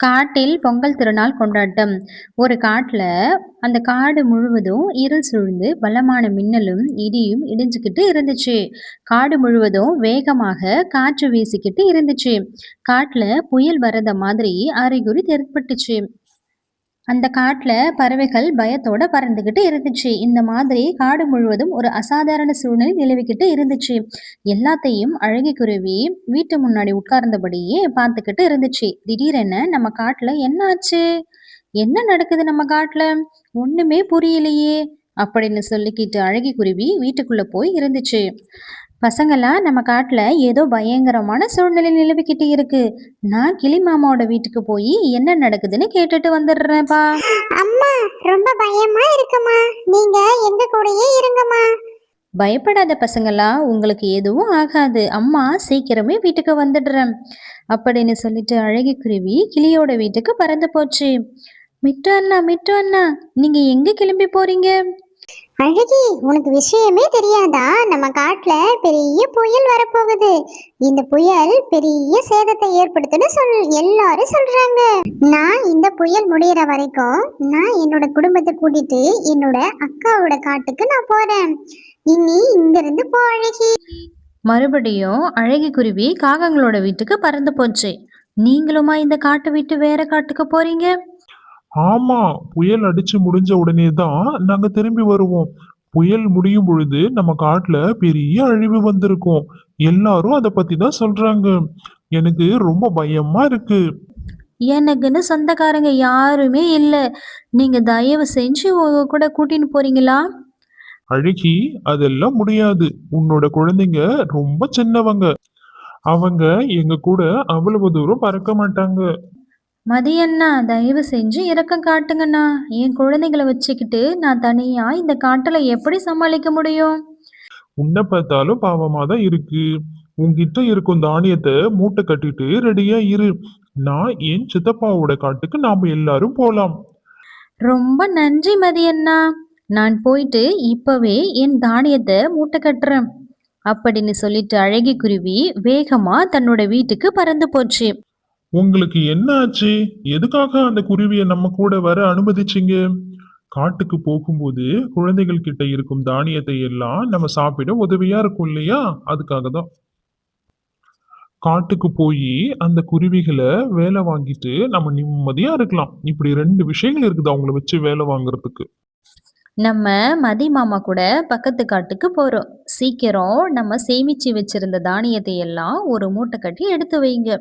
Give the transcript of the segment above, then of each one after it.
காட்டில் பொங்கல் திருநாள் கொண்டாட்டம். ஒரு காட்டுல அந்த காடு முழுவதும் இருள் சூழ்ந்து பலமான மின்னலும் இடியும் இடிஞ்சுக்கிட்டு இருந்துச்சு. காடு முழுவதும் வேகமாக காற்று வீசிக்கிட்டு இருந்துச்சு. காட்டுல புயல் வரத மாதிரி அறிகுறி தென்பட்டுச்சு. அந்த காட்டுல பறவைகள் பயத்தோட பறந்துகிட்டு இருந்துச்சு. இந்த மாதிரி காடு முழுவதும் ஒரு அசாதாரண சூழ்நிலை நிலவிக்கிட்டு இருந்துச்சு. எல்லாத்தையும் அழகிக்குருவி வீட்டு முன்னாடி உட்கார்ந்தபடியே பார்த்துக்கிட்டு இருந்துச்சு. திடீரென நம்ம காட்டுல என்ன ஆச்சு? என்ன நடக்குது நம்ம காட்டுல? ஒண்ணுமே புரியலையே! அப்படின்னு சொல்லிக்கிட்டு அழகிக்குருவி வீட்டுக்குள்ள போய் இருந்துச்சு. பசங்களா, நம்ம காட்டுல ஏதோ பயங்கரமான சூழ்நிலை நிலவிக்கிட்டு இருக்கு. நான் கிளி மாமாவோட வீட்டுக்கு போய் என்ன நடக்குதுன்னு கேட்டுட்டு வந்துடுறேன்ப்பா. அம்மா, ரொம்ப பயமா இருக்குமா? நீங்க எங்க கூடயே இருங்கம்மா. பயப்படாத பசங்களா, உங்களுக்கு எதுவும் ஆகாது. அம்மா சீக்கிரமே வீட்டுக்கு வந்துடுறேன் அப்படின்னு சொல்லிட்டு அழகிக்குருவி கிளியோட வீட்டுக்கு பறந்து போச்சு. மிட்டு அண்ணா, மிட்டு அண்ணா, நீங்க எங்க கிளம்பி போறீங்க? அழகி, உனக்கு விஷயமே தெரியாதா? நம்ம காட்டுல பெரிய புயல் வரப்போகுது. இந்த புயல் பெரிய சேதத்தை ஏற்படுத்துன்னு எல்லாரும் சொல்றாங்க. நான் இந்த புயல் முடியற வரைக்கும் நான் என்னோட குடும்பத்தை கூட்டிட்டு என்னோட அக்காவோட காட்டுக்கு நான் போறேன். இனி இங்க இருந்து போ அழகி. மறுபடியும் அழகிக்குருவி காகங்களோட வீட்டுக்கு பறந்து போச்சு. நீங்களுமா இந்த காட்டை விட்டு வேற காட்டுக்கு போறீங்க? ஆமா, புயல் அடிச்சு முடிஞ்ச உடனே தான் நாங்க திரும்பி வருவோம். புயல் முடியும் பொழுது நம்ம காட்டுல பெரிய அழிவு வந்திருக்கும். எல்லாரும் அதை பத்தி தான் சொல்றாங்க. எனக்கு ரொம்ப பயமா இருக்கு. எனக்குன்னு சொந்தக்காரங்க யாருமே இல்ல. நீங்க தயவு செஞ்சு உங்க கூட கூட்டின்னு போறீங்களா? அழகி, அதெல்லாம் முடியாது. உன்னோட குழந்தைங்க ரொம்ப சின்னவங்க. அவங்க எங்க கூட அவ்வளவு தூரம் பறக்க மாட்டாங்க. மதியண்ணா, தயவு செஞ்சு இரக்கம் காட்டுங்கண்ணா. என் குழந்தைகளை வச்சுக்கிட்டு நான் தனியா இந்த காட்டுல எப்படி சமாளிக்க முடியும்? உன்னை பார்த்தாலும் பாவமா தான் இருக்கு. உன்கிட்ட இருக்கும் தானியத்தை மூட்டை கட்டிட்டு ரெடியா இரு. நான் என் சித்தப்பாவோட காட்டுக்கு நாம எல்லாரும் போலாம். ரொம்ப நன்றி மதியண்ணா. நான் போயிட்டு இப்பவே என் தானியத்தை மூட்டை கட்டுறேன் அப்படின்னு சொல்லிட்டு அழகிக்குருவி வேகமா தன்னோட வீட்டுக்கு பறந்து போச்சு. உங்களுக்கு என்ன ஆச்சு? எதுக்காக அந்த குருவியை நம்ம கூட வர அனுமதிச்சீங்க? காட்டுக்கு போகும்போது குழந்தைகள் கிட்ட இருக்கும் தானியத்தை எல்லாம் நம்ம சாப்பிட உதவியா இருக்கும் இல்லையா? அதுக்காக தான். காட்டுக்கு போய் அந்த குருவிகளை வேலை வாங்கிட்டு நம்ம நிம்மதியா இருக்கலாம். இப்படி ரெண்டு விஷயங்கள் இருக்குது அவங்கள வச்சு வேலை வாங்குறதுக்கு. நம்ம மதி மாமா கூட பக்கத்து காட்டுக்கு போறோம். சீக்கிரம் நம்ம சேமிச்சு வச்சிருந்த தானியத்தை எல்லாம் ஒரு மூட்டை கட்டி எடுத்து வைங்க.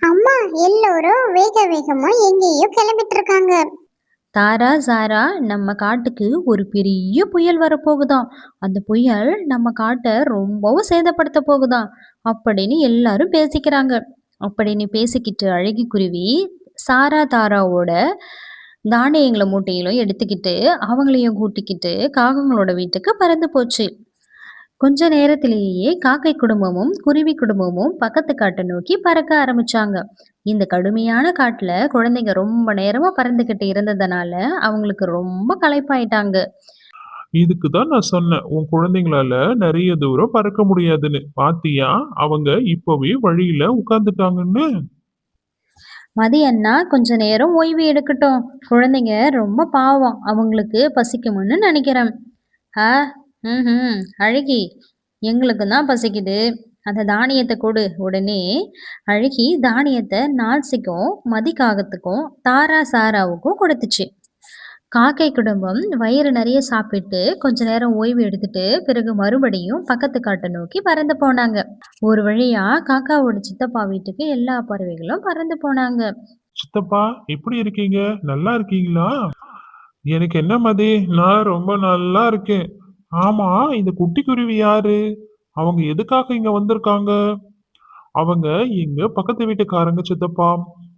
அம்மா, எல்லோரும் வேக வேகமா எங்கேயோ கிளம்பிட்டு இருக்காங்க. தாரா, சாரா, நம்ம காட்டுக்கு ஒரு பெரிய புயல் வரப்போகுதாம். அந்த புயல் நம்ம காட்டை ரொம்பவும் சேதப்படுத்த போகுதாம் அப்படின்னு எல்லாரும் பேசிக்கிறாங்க. அப்படின்னு பேசிக்கிட்டு அழகிக்குருவி சாரா தாராவோட தானியங்களை மூட்டையிலும் எடுத்துக்கிட்டு அவங்களையும் கூட்டிக்கிட்டு காகங்களோட வீட்டுக்கு பறந்து போச்சு. கொஞ்ச நேரத்திலேயே காக்கை குடும்பமும் குருவி குடும்பமும் பக்கத்து காட்டை நோக்கி பறக்க ஆரம்பிச்சாங்க. இந்த கடுமையான காட்டுல குழந்தைங்க ரொம்ப நேரமா பறந்துகிட்டு இருந்ததுனால அவங்களுக்கு ரொம்ப களைப்பாயிட்டாங்க. இதுக்கு தான் நான் சொன்னேன், உன் குழந்தைங்களால நிறைய தூரம் பறக்க முடியாதுன்னு. பாத்தியா, அவங்க இப்பவே வழியில உட்கார்ந்துட்டாங்கன்னு. மதியன்னா கொஞ்ச நேரம் ஓய்வு எடுக்கட்டும். குழந்தைங்க ரொம்ப பாவம், அவங்களுக்கு பசிக்கும்னு நினைக்கிறேன். ஆ, ம், அழகி, எங்களுக்கு தான் பசிக்குது. அந்த தானியத்தை கொடு உடனே. அழகி தானியத்தை நான்சிக்கும் மதிக்காகத்துக்கும் தாரா சாராவுக்கும் கொடுத்துச்சு. காக்கை குடும்பம் வயிறு நிறைய சாப்பிட்டு கொஞ்ச நேரம் ஓய்வு எடுத்துட்டு பிறகு மறுபடியும் பக்கத்து காட்டை நோக்கி பறந்து போனாங்க. ஒரு வழியா காக்காவோட சித்தப்பா வீட்டுக்கு எல்லா பறவைகளும் பறந்து போனாங்க. சித்தப்பா, எப்படி இருக்கீங்க? நல்லா இருக்கீங்களா? எனக்கு என்ன மதி, நான் ரொம்ப நல்லா இருக்கேன். ஆமா, இந்த குட்டி குருவி யாரு? அவங்க எதுக்காக இங்க வந்திருக்காங்க? அவங்க எங்க பக்கத்து வீட்டுக்காரங்க சித்தப்பா.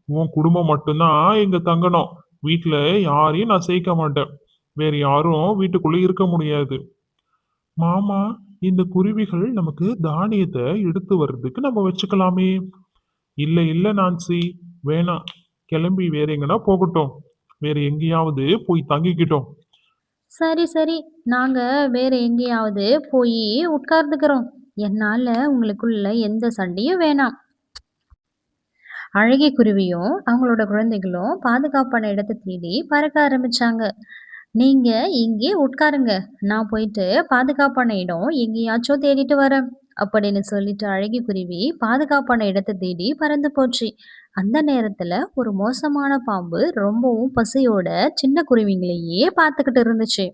உன் குடும்பம் மட்டும்தான் எங்க தங்கணும். வீட்டுல யாரையும் நான் சேர்க்க மாட்டேன். வேற யாரும் வீட்டுக்குள்ள இருக்க முடியாது. மாமா, இந்த குருவிகள் நமக்கு தானியத்தை எடுத்து வர்றதுக்கு நம்ம வச்சுக்கலாமே. இல்ல இல்ல நான்சி, வேணாம். கிளம்பி வேற எங்கன்னா போகட்டும். வேற எங்கேயாவது போய் தங்கிக்கிட்டோம். சரி சரி, நாங்க வேற எங்கேயாவது போய் உட்கார்ந்துக்கிறோம். என்னால உங்களுக்குள்ள எந்த சண்டையும் வேணாம் அழகி குருவியும் அவங்களோட குழந்தைகளும் பாதுகாப்பான இடத்தை தேடி பறக்க ஆரம்பிச்சாங்க. நீங்க இங்கே உட்காருங்க. நான் போயிட்டு பாதுகாப்பான இடம் எங்கேயாச்சும் தேடிட்டு வரேன். அப்படின்னு சொல்லிட்டு அழகி குருவி பாதுகாப்பான இடத்தை தேடி பறந்து போச்சு. அந்த நேரத்துல ஒரு மோசமான பாம்பு ரொம்பவும் பசியோட சின்ன குருவிங்களையே பார்த்துக்கிட்டு இருந்துச்சு.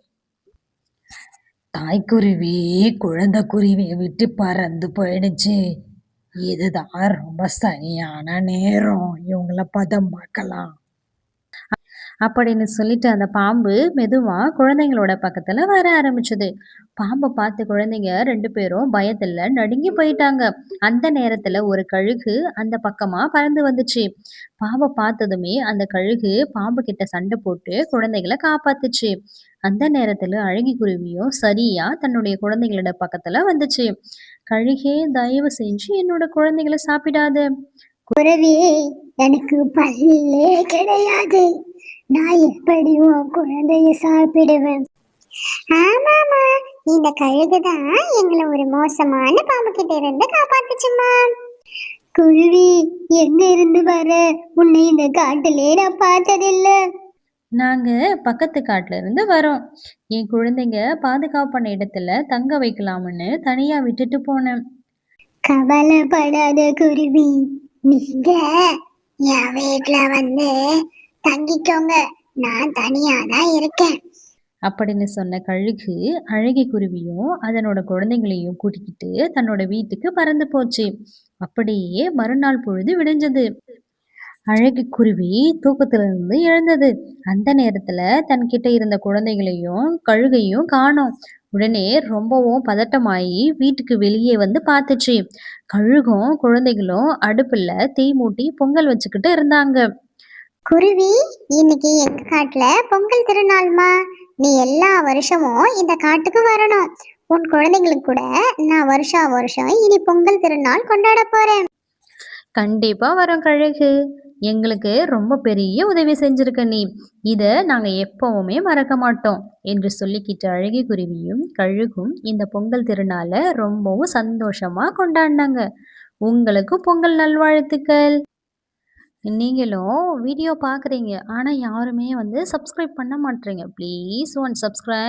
தாய்க்குருவி குழந்தை குருவியை விட்டு பறந்து போயிடுச்சு. இதுதான் ரொம்ப சரியான நேரம். இவங்கள பதமாக்கலாம் அப்படின்னு சொல்லிட்டு அந்த பாம்பு மெதுவா குழந்தைங்களோட பக்கத்துல வர ஆரம்பிச்சது. பாம்பை பார்த்து குழந்தைங்க 2 பேரும் பயத்துல நடுங்கி போயிட்டாங்க. அந்த நேரத்துல ஒரு கழுகு அந்த பக்கமா பறந்து வந்துச்சு. பாம்பை பார்த்ததுமே அந்த கழுகு பாம்பு கிட்ட சண்டை போட்டு குழந்தைகளை காப்பாத்துச்சு. அந்த நேரத்துல அழகி குருவியும் சரியா தன்னுடைய குழந்தைகளோட பக்கத்துல வந்துச்சு. கழுகே, தயவு செஞ்சு என்னோட குழந்தைகளை சாப்பிடாத. குருவி, எனக்கு பல்லே கிடையாது. நான் எப்படி உன் குழந்தைய சாப்பிடுவேன்? ஆமாமா, இந்த கழுகுதான் எங்களை ஒரு மோசமான பாம்பு கிட்ட இருந்து காப்பாத்துச்சுமா. குருவி, எங்க இருந்து வர? உன்னை இந்த காட்டிலே நான் பார்த்ததில்ல. நாங்க பக்கத்து காட்டுல இருந்து வரோம். என் குழந்தைங்க பாதுகாப்பான இடத்துல தங்க வைக்கலாம்னு தனியா விட்டுட்டு போனேன். கவலைப்படாத குருவி, நீங்க என் வீட்டுல வந்து தங்கிக்கோங்க. நான் தனியா தான் இருக்கேன் அப்படின்னு சொன்ன கழுகு அழகி குருவியும் அதனோட குழந்தைங்களையும் கூட்டிக்கிட்டு தன்னோட வீட்டுக்கு பறந்து போச்சு. அப்படியே மறுநாள் பொழுது விடிஞ்சது. அழகி குருவி தூக்கத்திலிருந்து எழுந்தது. அந்த நேரத்துல தன்கிட்ட இருந்த குழந்தைகளையும் கழுகையும் காணோம். உடனே ரொம்பவும் பதட்டமாயி வீட்டுக்கு வெளியே வந்து பார்த்துச்சு. கழுகும் குழந்தைகளும் அடுப்புல தீ மூட்டி பொங்கல் வச்சுக்கிட்டு இருந்தாங்க. குருவி, இன்னைக்கு எங்க காட்டுல பொங்கல் திருநாள்மா. நீ எல்லா வருஷமும் இந்த காட்டுக்கு வரணும். உன் குழந்தைங்களுக்கு கூட நான் வருஷா வருஷம் இனி பொங்கல் திருநாள் கொண்டாட போறேன். கண்டிப்பா வரோம் கழுகு. எங்களுக்கு ரொம்ப பெரிய உதவி செஞ்சிருக்க நீ. இத நாங்க எப்பவுமே மறக்க மாட்டோம் என்று சொல்லிக்கிட்டு அழகி குருவியும் கழுகும் இந்த பொங்கல் திருநாளை ரொம்பவும் சந்தோஷமா கொண்டாடினாங்க. உங்களுக்கும் பொங்கல் நல்வாழ்த்துக்கள். நீங்களும் வீடியோ பார்க்குறீங்க, ஆனா யாருமே வந்து சப்ஸ்கிரைப் பண்ண மாட்றீங்க. Please one subscribe.